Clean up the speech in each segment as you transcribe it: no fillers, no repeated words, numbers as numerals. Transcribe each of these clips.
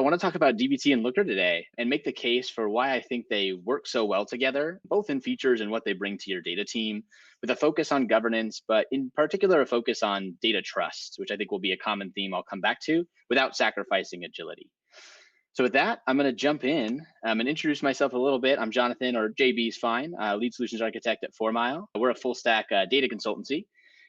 I want to talk about dbt and looker today and make the case for why I think they work so well together, both in features and what they bring to your data team, with a focus on governance, but in particular, a focus on data trust, which I think will be a common theme I'll come back to without sacrificing agility. So with that, I'm going to jump in and introduce myself a little bit. I'm Jonathan, or JB is fine, lead solutions architect at 4 Mile. We're a full stack data consultancy.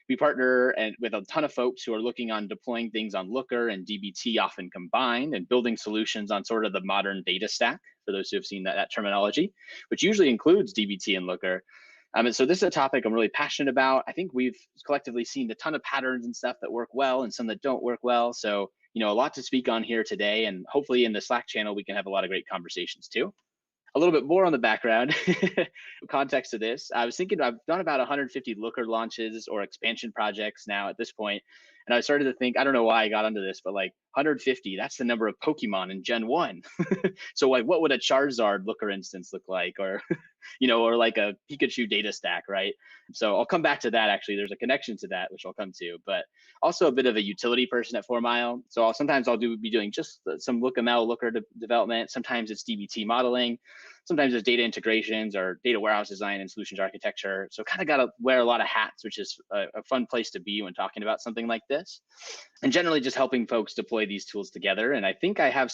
We partner with a ton of folks who are looking on deploying things on Looker and dbt often combined, and building solutions on sort of the modern data stack, for those who have seen that terminology, which usually includes dbt and Looker. And so this is a topic I'm really passionate about. I think we've collectively seen a ton of patterns and stuff that work well and some that don't work well. So, a lot to speak on here today, and hopefully in the Slack channel, we can have a lot of great conversations too. A little bit more on the background context of this. I was thinking I've done about 150 Looker launches or expansion projects now at this point, and I started to think, I don't know why I got onto this, but like 150, that's the number of Pokemon in Gen 1. So like, what would a Charizard Looker instance look like? Or, or like a Pikachu data stack, right? So I'll come back to that. Actually, there's a connection to that, which I'll come to, but also a bit of a utility person at 4 Mile. So sometimes I'll be doing just some LookML Looker development. Sometimes it's dbt modeling. Sometimes it's data integrations or data warehouse design and solutions architecture. So kind of got to wear a lot of hats, which is a fun place to be when talking about something like this. And generally just helping folks deploy these tools together. And I think I have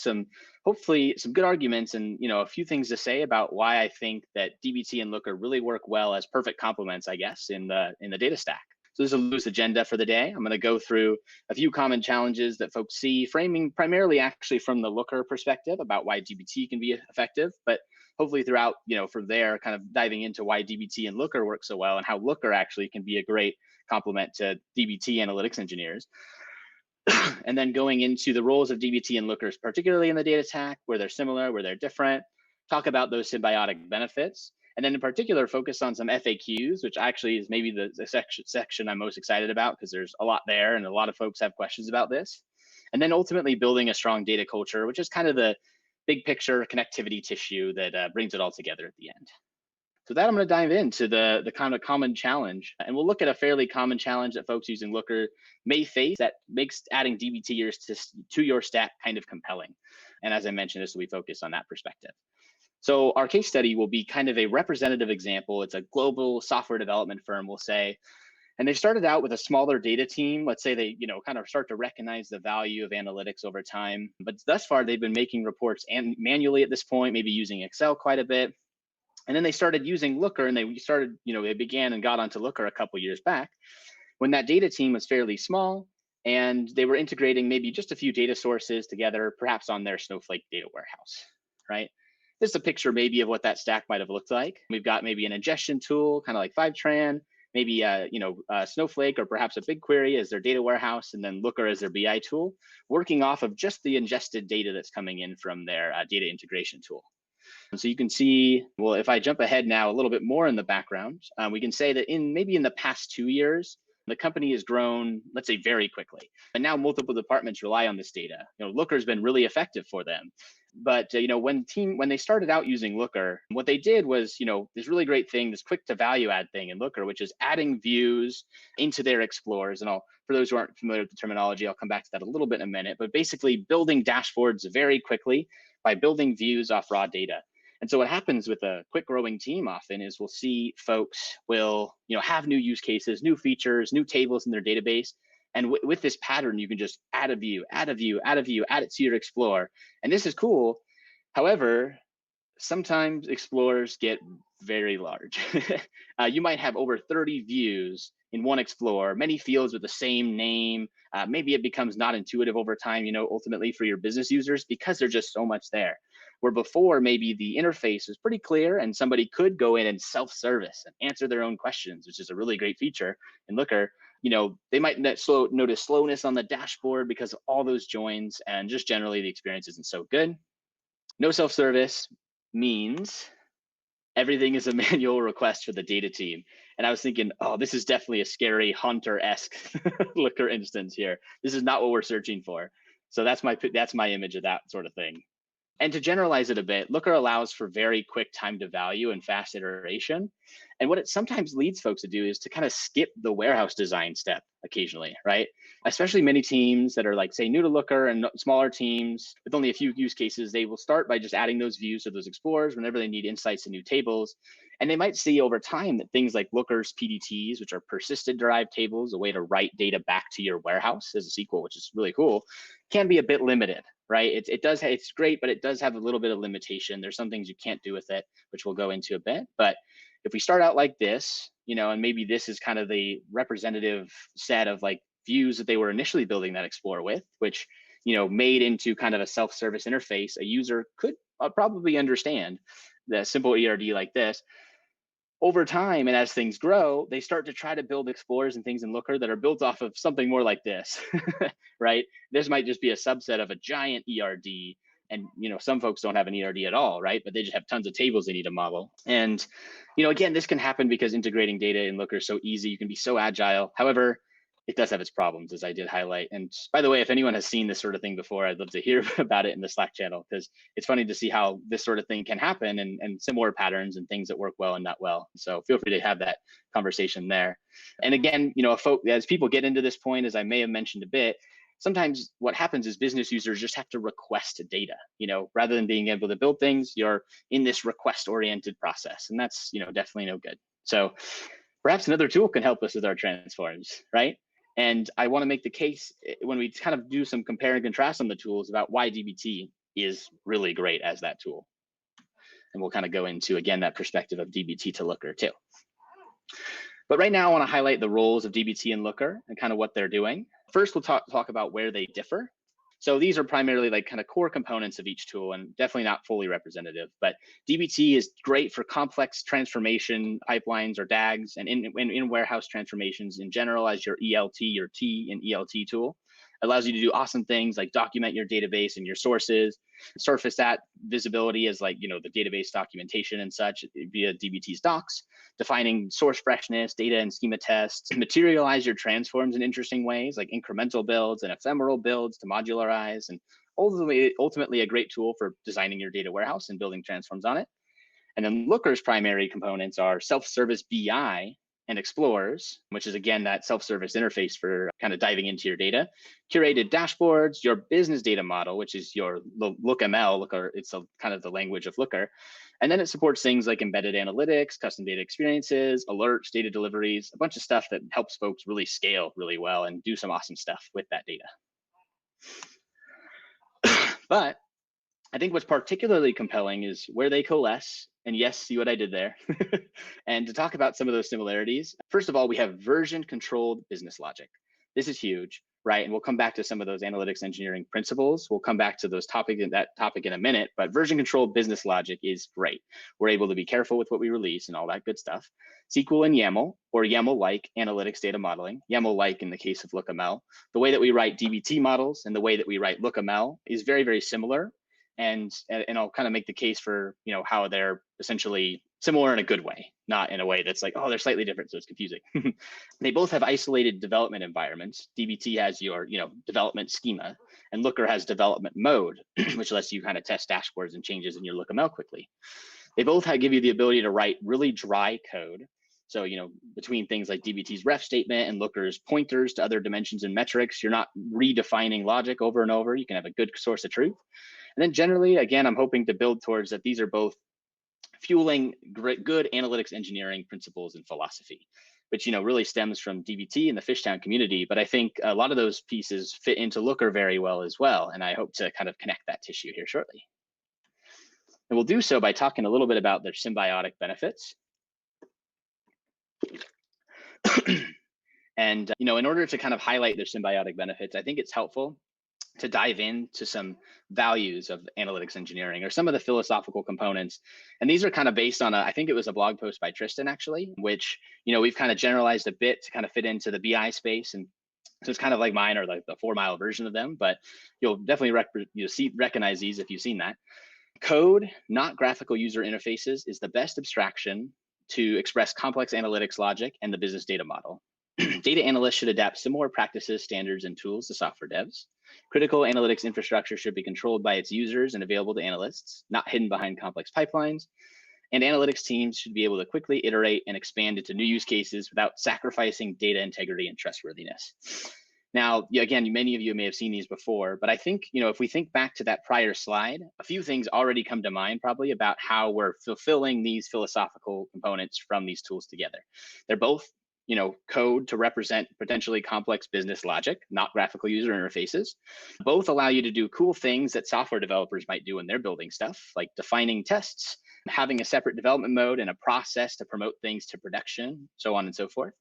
hopefully some good arguments and, a few things to say about why I think that dbt and Looker really work well as perfect complements, I guess, in the data stack. So there's a loose agenda for the day. I'm going to go through a few common challenges that folks see, framing primarily actually from the Looker perspective about why dbt can be effective, but hopefully throughout, from there, kind of diving into why dbt and Looker work so well and how Looker actually can be a great complement to dbt analytics engineers. And then going into the roles of dbt and Lookers, particularly in the data stack, where they're similar, where they're different, talk about those symbiotic benefits. And then in particular, focus on some FAQs, which actually is maybe the section I'm most excited about because there's a lot there and a lot of folks have questions about this. And then ultimately building a strong data culture, which is kind of the big picture connectivity tissue that brings it all together at the end. So that I'm going to dive into the kind of common challenge, and we'll look at a fairly common challenge that folks using Looker may face that makes adding dbt to your stack kind of compelling. And as I mentioned, this will be focused on that perspective. So our case study will be kind of a representative example. It's a global software development firm, we'll say, and they started out with a smaller data team. Let's say they, kind of start to recognize the value of analytics over time. But thus far, they've been making reports manually at this point, maybe using Excel quite a bit. And then they started using Looker, and they began and got onto Looker a couple years back when that data team was fairly small, and they were integrating maybe just a few data sources together, perhaps on their Snowflake data warehouse, right? This is a picture maybe of what that stack might have looked like. We've got maybe an ingestion tool, kind of like Fivetran, maybe Snowflake or perhaps a BigQuery as their data warehouse, and then Looker as their BI tool, working off of just the ingested data that's coming in from their data integration tool. So you can see, well, if I jump ahead now a little bit more in the background, we can say that maybe in the past 2 years, the company has grown, let's say, very quickly. And now multiple departments rely on this data. Looker's been really effective for them. But when they started out using Looker, what they did was, this really great thing, this quick to value add thing in Looker, which is adding views into their explorers. And for those who aren't familiar with the terminology, I'll come back to that a little bit in a minute. But basically building dashboards very quickly by building views off raw data. And so what happens with a quick growing team often is we'll see folks will, have new use cases, new features, new tables in their database. And with this pattern, you can just add a view, add a view, add a view, add it to your Explorer. And this is cool. However, sometimes Explorers get very large. You might have over 30 views in one Explorer, many fields with the same name. Maybe it becomes not intuitive over time, ultimately for your business users because there's just so much there. Where before, maybe the interface was pretty clear and somebody could go in and self-service and answer their own questions, which is a really great feature in Looker. They might notice slowness on the dashboard because of all those joins, and just generally the experience isn't so good. No self-service means everything is a manual request for the data team. And I was thinking, oh, this is definitely a scary Hunter-esque Looker instance here. This is not what we're searching for. So that's my image of that sort of thing. And to generalize it a bit, Looker allows for very quick time to value and fast iteration. And what it sometimes leads folks to do is to kind of skip the warehouse design step occasionally, right? Especially many teams that are like, say, new to Looker and smaller teams with only a few use cases, they will start by just adding those views or those explorers whenever they need insights and new tables. And they might see over time that things like Looker's PDTs, which are persisted derived tables, a way to write data back to your warehouse as a SQL, which is really cool, can be a bit limited, right? It's great, but it does have a little bit of limitation. There's some things you can't do with it, which we'll go into a bit. But if we start out like this, and maybe this is kind of the representative set of like views that they were initially building that Explorer with, which, made into kind of a self-service interface, a user could probably understand the simple ERD like this. Over time, and as things grow, they start to try to build explorers and things in Looker that are built off of something more like this, right? This might just be a subset of a giant ERD. And, some folks don't have an ERD at all, right? But they just have tons of tables they need to model. And, again, this can happen because integrating data in Looker is so easy. You can be so agile. However, it does have its problems, as I did highlight. And by the way, if anyone has seen this sort of thing before, I'd love to hear about it in the Slack channel, because it's funny to see how this sort of thing can happen and similar patterns and things that work well and not well. So feel free to have that conversation there. And again, as people get into this point, as I may have mentioned a bit, sometimes what happens is business users just have to request data, rather than being able to build things, you're in this request-oriented process. And that's, definitely no good. So perhaps another tool can help us with our transforms, right? And I want to make the case when we kind of do some compare and contrast on the tools about why DBT is really great as that tool. And we'll kind of go into, again, that perspective of DBT to Looker too. But right now I want to highlight the roles of DBT and Looker and kind of what they're doing. First, we'll talk about where they differ. So these are primarily like kind of core components of each tool and definitely not fully representative, but DBT is great for complex transformation pipelines or DAGs and in warehouse transformations in general as your ELT or T and ELT tool. It allows you to do awesome things like document your database and your sources, surface that visibility as like, the database documentation and such via DBT's docs, defining source freshness, data and schema tests, materialize your transforms in interesting ways like incremental builds and ephemeral builds to modularize, and ultimately a great tool for designing your data warehouse and building transforms on it. And then Looker's primary components are self-service BI and explorers, which is again that self-service interface for kind of diving into your data, curated dashboards, your business data model, which is your LookML, Looker, it's kind of the language of Looker. And then it supports things like embedded analytics, custom data experiences, alerts, data deliveries, a bunch of stuff that helps folks really scale really well and do some awesome stuff with that data. But I think what's particularly compelling is where they coalesce. And yes, see what I did there. And to talk about some of those similarities, first of all, we have version-controlled business logic. This is huge, right? And we'll come back to some of those analytics engineering principles. We'll come back to that topic in a minute, but version-controlled business logic is great. We're able to be careful with what we release and all that good stuff. SQL and YAML, or YAML-like analytics data modeling, YAML-like in the case of LookML. The way that we write DBT models and the way that we write LookML is very, very similar. And I'll kind of make the case for how they're essentially similar in a good way, not in a way that's like, oh, they're slightly different, so it's confusing. They both have isolated development environments. DBT has your development schema, and Looker has development mode, which lets you kind of test dashboards and changes in your LookML quickly. They both give you the ability to write really dry code. So, between things like DBT's ref statement and Looker's pointers to other dimensions and metrics, you're not redefining logic over and over. You can have a good source of truth. And then generally, again, I'm hoping to build towards that these are both fueling good analytics engineering principles and philosophy, which really stems from DBT and the Fishtown community. But I think a lot of those pieces fit into Looker very well as well. And I hope to kind of connect that tissue here shortly. And we'll do so by talking a little bit about their symbiotic benefits. And in order to kind of highlight their symbiotic benefits, I think it's helpful to dive into some values of analytics engineering or some of the philosophical components. And these are kind of based on I think it was a blog post by Tristan actually, which, we've kind of generalized a bit to kind of fit into the BI space. And so it's kind of like mine or like the 4-mile version of them, but you'll definitely recognize these if you've seen that. Code, not graphical user interfaces, is the best abstraction to express complex analytics logic and the business data model. Data analysts should adapt similar practices, standards, and tools to software devs. Critical analytics infrastructure should be controlled by its users and available to analysts, not hidden behind complex pipelines. And analytics teams should be able to quickly iterate and expand into new use cases without sacrificing data integrity and trustworthiness. Now, again, many of you may have seen these before, but I think, if we think back to that prior slide, a few things already come to mind probably about how we're fulfilling these philosophical components from these tools together. They're both, code to represent potentially complex business logic, not graphical user interfaces. Both allow you to do cool things that software developers might do when they're building stuff, like defining tests, having a separate development mode and a process to promote things to production, so on and so forth.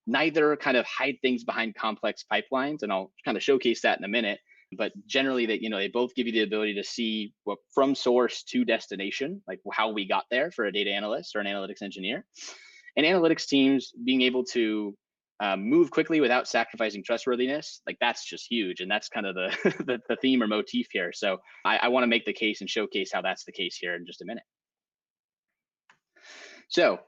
Neither kind of hide things behind complex pipelines, and I'll kind of showcase that in a minute. But generally, they both give you the ability to see what from source to destination, like how we got there for a data analyst or an analytics engineer. And analytics teams being able to move quickly without sacrificing trustworthiness, like that's just huge. And that's kind of the the theme or motif here. So I want to make the case and showcase how that's the case here in just a minute. So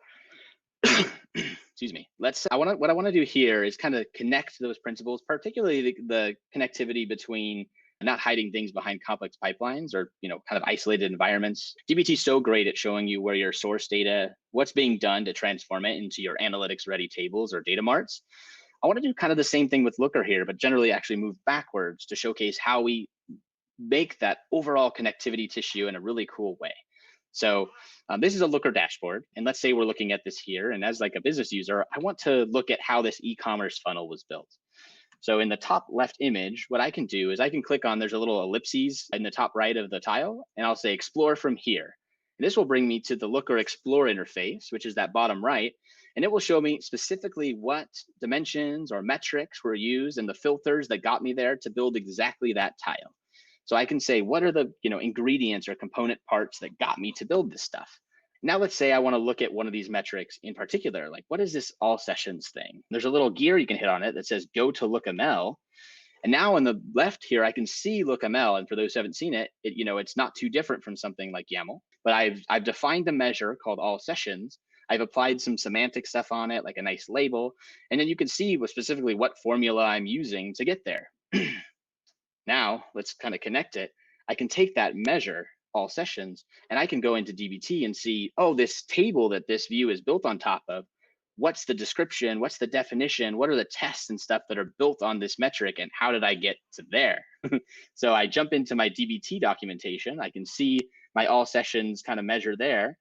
excuse me. What I want to do here is kind of connect those principles, particularly the connectivity between not hiding things behind complex pipelines or kind of isolated environments. dbt is so great at showing you where your source data, what's being done to transform it into your analytics ready tables or data marts. I want to do kind of the same thing with Looker here, but generally actually move backwards to showcase how we make that overall connectivity tissue in a really cool way. So this is a Looker dashboard, and let's say we're looking at this here, and as like a business user, I want to look at how this e-commerce funnel was built. So in the top left image, what I can do is I can click on, there's a little ellipses in the top right of the tile, and I'll say explore from here. And this will bring me to the Looker Explore interface, which is that bottom right, and it will show me specifically what dimensions or metrics were used and the filters that got me there to build exactly that tile. So I can say, what are the ingredients or component parts that got me to build this stuff? Now let's say I want to look at one of these metrics in particular, like what is this all sessions thing? There's a little gear you can hit on it that says go to LookML. And now on the left here, I can see LookML. And for those who haven't seen it, it's not too different from something like YAML, but I've defined a measure called all sessions. I've applied some semantic stuff on it, like a nice label. And then you can see specifically what formula I'm using to get there. Now let's kind of connect it. I can take that measure, all sessions, and I can go into dbt and see, oh, this table that this view is built on top of, what's the description, what's the definition, what are the tests and stuff that are built on this metric, and how did I get to there? So I jump into my dbt documentation. I can see my all sessions kind of measure there.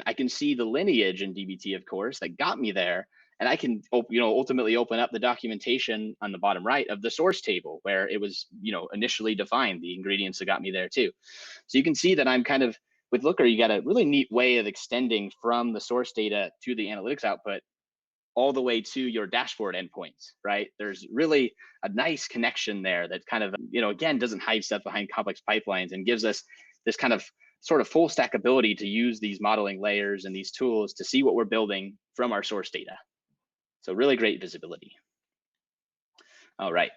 I can see the lineage in dbt, of course, that got me there. And I can, ultimately open up the documentation on the bottom right of the source table where it was, initially defined, the ingredients that got me there too. So you can see that I'm kind of, with Looker, you got a really neat way of extending from the source data to the analytics output all the way to your dashboard endpoints, right? There's really a nice connection there that kind of, again, doesn't hide stuff behind complex pipelines and gives us this kind of sort of full stack ability to use these modeling layers and these tools to see what we're building from our source data. So really great visibility. All right.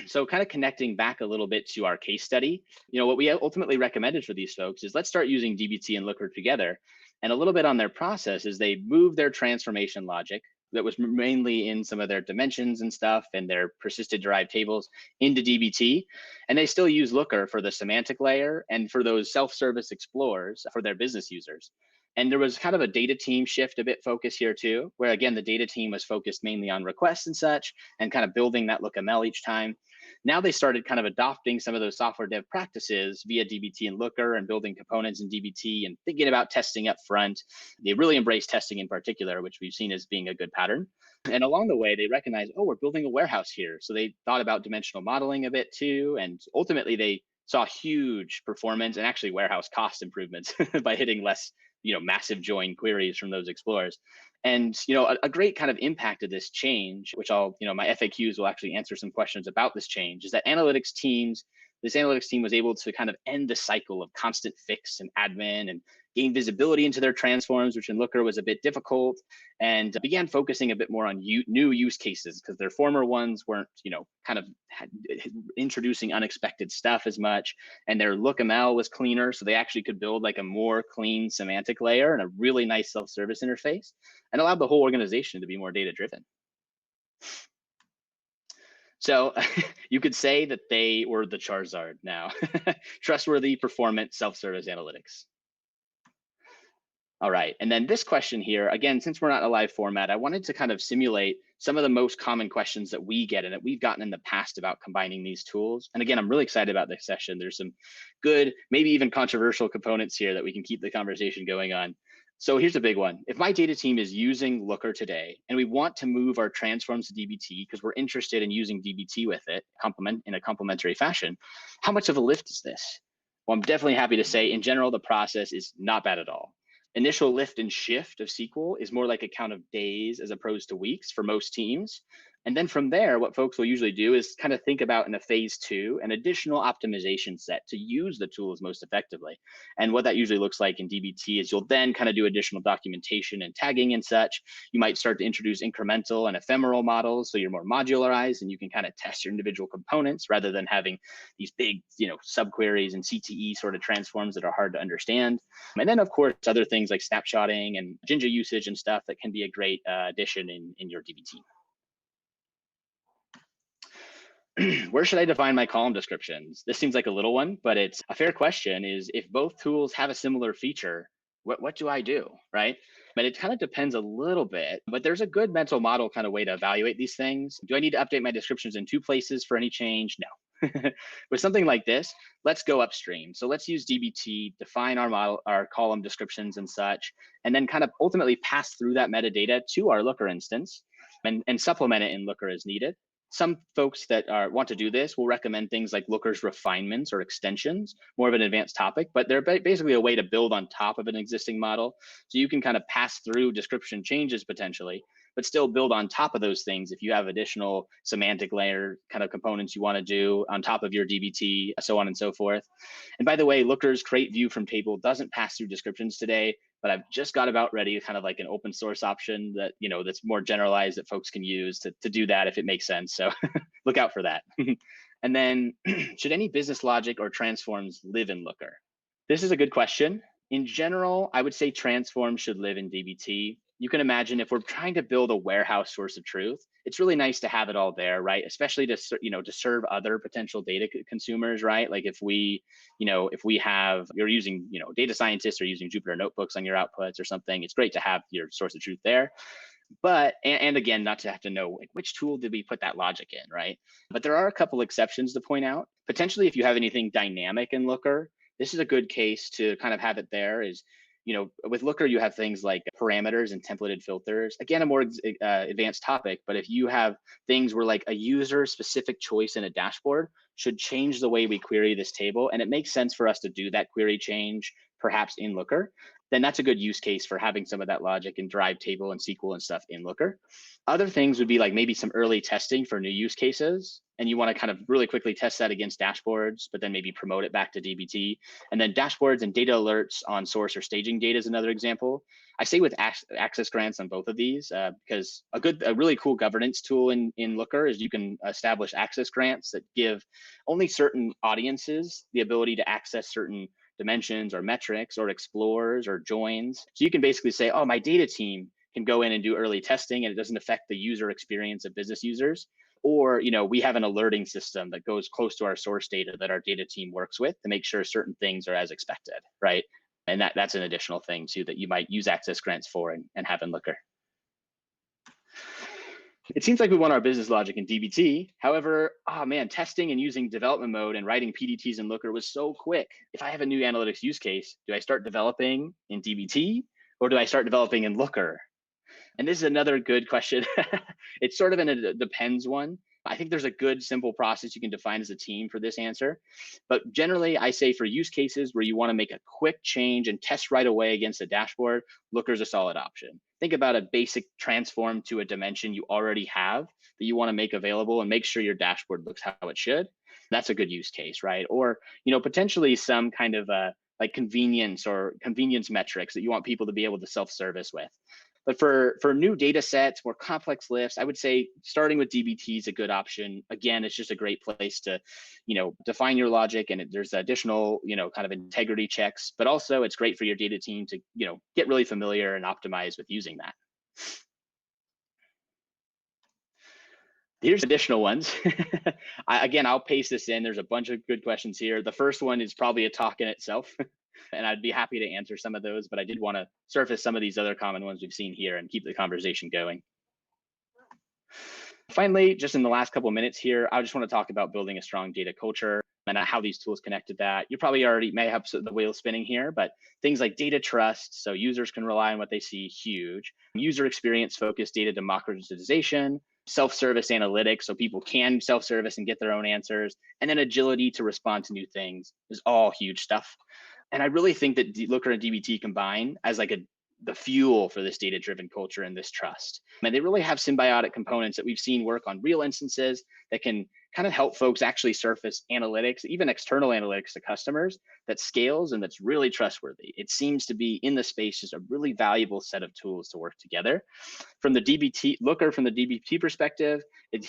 So kind of connecting back a little bit to our case study, what we ultimately recommended for these folks is let's start using dbt and Looker together. And a little bit on their process is they move their transformation logic that was mainly in some of their dimensions and stuff and their persisted derived tables into dbt. And they still use Looker for the semantic layer and for those self-service explorers for their business users. And there was kind of a data team shift a bit focus here too, where again, the data team was focused mainly on requests and such, and kind of building that LookML each time. Now they started kind of adopting some of those software dev practices via dbt and Looker and building components in dbt and thinking about testing up front. They really embrace testing in particular, which we've seen as being a good pattern. And along the way, they recognized, oh, we're building a warehouse here. So they thought about dimensional modeling a bit too. And ultimately they saw huge performance and actually warehouse cost improvements by hitting less massive join queries from those explorers. And, a great kind of impact of this change, which I'll, my FAQs will actually answer some questions about this change, is that analytics teams, this analytics team was able to kind of end the cycle of constant fix and admin and gain visibility into their transforms, which in Looker was a bit difficult, and began focusing a bit more on new use cases because their former ones weren't, kind of introducing unexpected stuff as much, and their LookML was cleaner, so they actually could build like a more clean semantic layer and a really nice self-service interface, and allowed the whole organization to be more data-driven. So you could say that they were the Charizard now. Trustworthy, performant, self-service analytics. All right, and then this question here, again, since we're not in a live format, I wanted to kind of simulate some of the most common questions that we get and that we've gotten in the past about combining these tools. And again, I'm really excited about this session. There's some good, maybe even controversial components here that we can keep the conversation going on. So here's a big one. If my data team is using Looker today, and we want to move our transforms to DBT because we're interested in using DBT with it, in a complementary fashion, how much of a lift is this? Well, I'm definitely happy to say, in general, the process is not bad at all. Initial lift and shift of SQL is more like a count of days as opposed to weeks for most teams. And then from there, what folks will usually do is kind of think about in a phase 2, an additional optimization set to use the tools most effectively. And what that usually looks like in DBT is you'll then kind of do additional documentation and tagging and such. You might start to introduce incremental and ephemeral models, so you're more modularized and you can kind of test your individual components rather than having these big, subqueries and CTE sort of transforms that are hard to understand. And then, of course, other things like snapshotting and Jinja usage and stuff that can be a great addition in your DBT. Where should I define my column descriptions? This seems like a little one, but it's a fair question is if both tools have a similar feature, what do I do, right? But it kind of depends a little bit, but there's a good mental model kind of way to evaluate these things. Do I need to update my descriptions in 2 places for any change? No. With something like this, let's go upstream. So let's use DBT, define our model, our column descriptions and such, and then kind of ultimately pass through that metadata to our Looker instance and supplement it in Looker as needed. Some folks that want to do this will recommend things like Looker's refinements or extensions, more of an advanced topic, but they're basically a way to build on top of an existing model. So you can kind of pass through description changes potentially, but still build on top of those things if you have additional semantic layer kind of components you want to do on top of your DBT, so on and so forth. And by the way, Looker's create view from table doesn't pass through descriptions today, but I've just got about ready kind of like an open source option that, that's more generalized that folks can use to do that if it makes sense. So look out for that. And then should any business logic or transforms live in Looker? This is a good question. In general, I would say transforms should live in DBT. You can imagine if we're trying to build a warehouse source of truth, it's really nice to have it all there, right? Especially to serve other potential data consumers, right? Like if you're using, data scientists are using Jupyter notebooks on your outputs or something, it's great to have your source of truth there. But, and again, not to have to know which tool did we put that logic in, right? But there are a couple exceptions to point out. Potentially, if you have anything dynamic in Looker, this is a good case to kind of have it there is, with Looker, you have things like parameters and templated filters. Again, a more advanced topic, but if you have things where like a user specific choice in a dashboard should change the way we query this table, and it makes sense for us to do that query change perhaps in Looker, then that's a good use case for having some of that logic and drive table and SQL and stuff in Looker. Other things would be like maybe some early testing for new use cases. And you want to kind of really quickly test that against dashboards, but then maybe promote it back to DBT. And then dashboards and data alerts on source or staging data is another example. I say with access grants on both of these because a really cool governance tool in Looker is you can establish access grants that give only certain audiences the ability to access certain dimensions or metrics or explores or joins. So you can basically say, oh, my data team can go in and do early testing and it doesn't affect the user experience of business users. Or, we have an alerting system that goes close to our source data that our data team works with to make sure certain things are as expected, right? And that's an additional thing too that you might use access grants for and have in Looker. It seems like we want our business logic in DBT. However, testing and using development mode and writing PDTs in Looker was so quick. If I have a new analytics use case, do I start developing in DBT or do I start developing in Looker? And this is another good question. It's sort of a depends one. I think there's a good simple process you can define as a team for this answer. But generally, I say for use cases where you want to make a quick change and test right away against a dashboard, Looker is a solid option. Think about a basic transform to a dimension you already have that you want to make available and make sure your dashboard looks how it should. That's a good use case, right? Or, potentially some kind of like convenience metrics that you want people to be able to self-service with. But for new data sets, more complex lifts, I would say starting with DBT is a good option. Again, it's just a great place to, define your logic, and there's additional, kind of integrity checks, but also it's great for your data team to, get really familiar and optimize with using that. Here's additional ones. Again, I'll paste this in. There's a bunch of good questions here. The first one is probably a talk in itself, and I'd be happy to answer some of those, but I did want to surface some of these other common ones we've seen here and keep the conversation going. Finally, just in the last couple of minutes here, I just want to talk about building a strong data culture and how these tools connect to that. You probably already may have the wheel spinning here, but things like data trust, so users can rely on what they see, huge. User experience focused data democratization, self-service analytics, so people can self-service and get their own answers, and then agility to respond to new things is all huge stuff. And I really think that Looker and DBT combine as like the fuel for this data-driven culture and this trust. And they really have symbiotic components that we've seen work on real instances that can kind of help folks actually surface analytics, even external analytics to customers that scales and that's really trustworthy. It seems to be in the space just a really valuable set of tools to work together. From the DBT perspective,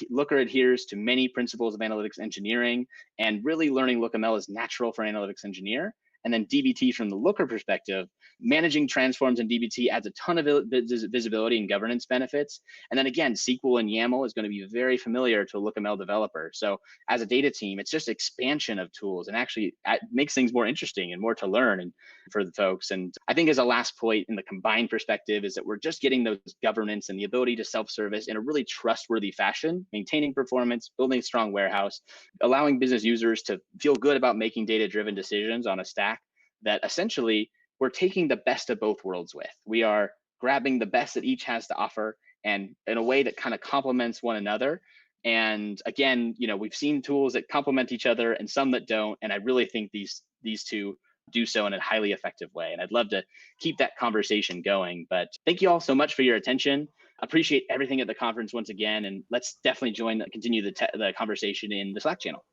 Looker adheres to many principles of analytics engineering, and really learning LookML is natural for an analytics engineer. And then DBT from the Looker perspective, managing transforms in DBT adds a ton of visibility and governance benefits. And then again, SQL and YAML is going to be very familiar to a LookML developer. So as a data team, it's just expansion of tools, and actually makes things more interesting and more to learn and for the folks. And I think as a last point in the combined perspective is that we're just getting those governance and the ability to self-service in a really trustworthy fashion, maintaining performance, building a strong warehouse, allowing business users to feel good about making data-driven decisions on a stack that essentially we're taking the best of both worlds with. We are grabbing the best that each has to offer, and in a way that kind of complements one another. And again, we've seen tools that complement each other and some that don't. And I really think these two do so in a highly effective way. And I'd love to keep that conversation going. But thank you all so much for your attention. Appreciate everything at the conference once again. And let's definitely continue the conversation in the Slack channel.